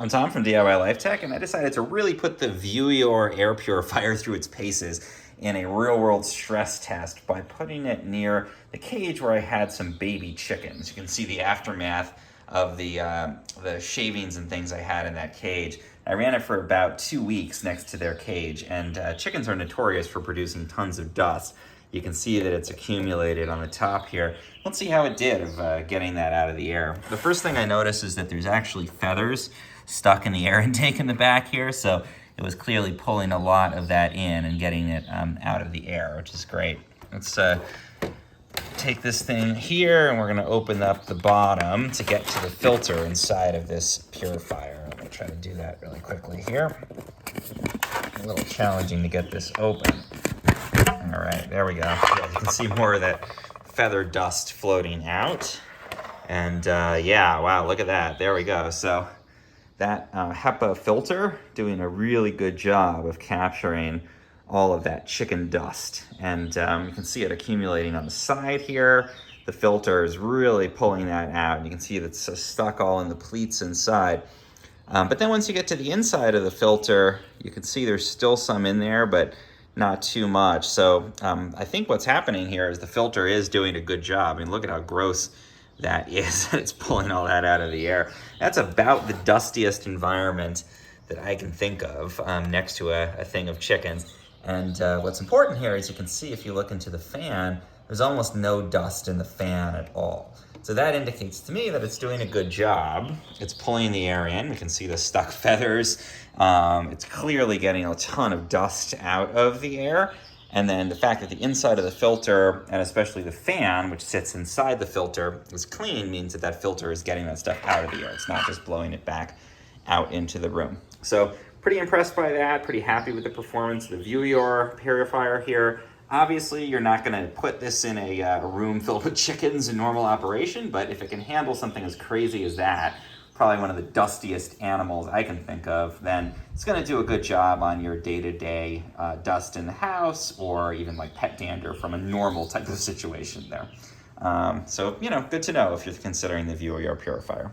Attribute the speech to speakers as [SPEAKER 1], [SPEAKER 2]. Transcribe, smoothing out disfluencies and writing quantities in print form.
[SPEAKER 1] I'm Tom from DIY Life Tech, and I decided to really put the Viewior air purifier through its paces in a real-world stress test by putting it near the cage where I had some baby chickens. You can see the aftermath of the shavings and things I had in that cage. I ran it for about 2 weeks next to their cage, and chickens are notorious for producing tons of dust. You can see that it's accumulated on the top here. Let's see how it did of getting that out of the air. The first thing I noticed is that there's actually feathers stuck in the air intake in the back here, so it was clearly pulling a lot of that in and getting it out of the air, which is great. Let's take this thing here, and we're gonna open up the bottom to get to the filter inside of this purifier. I'm gonna try to do that really quickly here. A little challenging to get this open. All right, there we go. Yeah, you can see more of that feather dust floating out. And yeah, wow, look at that. There we go. So that HEPA filter doing a really good job of capturing all of that chicken dust. And you can see it accumulating on the side here. The filter is really pulling that out. You can see that it's stuck all in the pleats inside. But then once you get to the inside of the filter, you can see there's still some in there, but not too much. So I think what's happening here is the filter is doing a good job. I mean, look at how gross that is. It's pulling all that out of the air. That's about the dustiest environment that I can think of next to a thing of chickens. And what's important here is you can see if you look into the fan, there's almost no dust in the fan at all. So that indicates to me that it's doing a good job. It's pulling the air in. We can see the stuck feathers. It's clearly getting a ton of dust out of the air. And then the fact that the inside of the filter, and especially the fan, which sits inside the filter, is clean means that that filter is getting that stuff out of the air. It's not just blowing it back out into the room. So pretty impressed by that, pretty happy with the performance of the Viewior purifier here. Obviously, you're not going to put this in a room filled with chickens in normal operation, but if it can handle something as crazy as that, probably one of the dustiest animals I can think of, then it's going to do a good job on your day-to-day dust in the house, or even like pet dander from a normal type of situation there. So, you know, good to know if you're considering the Viewior purifier.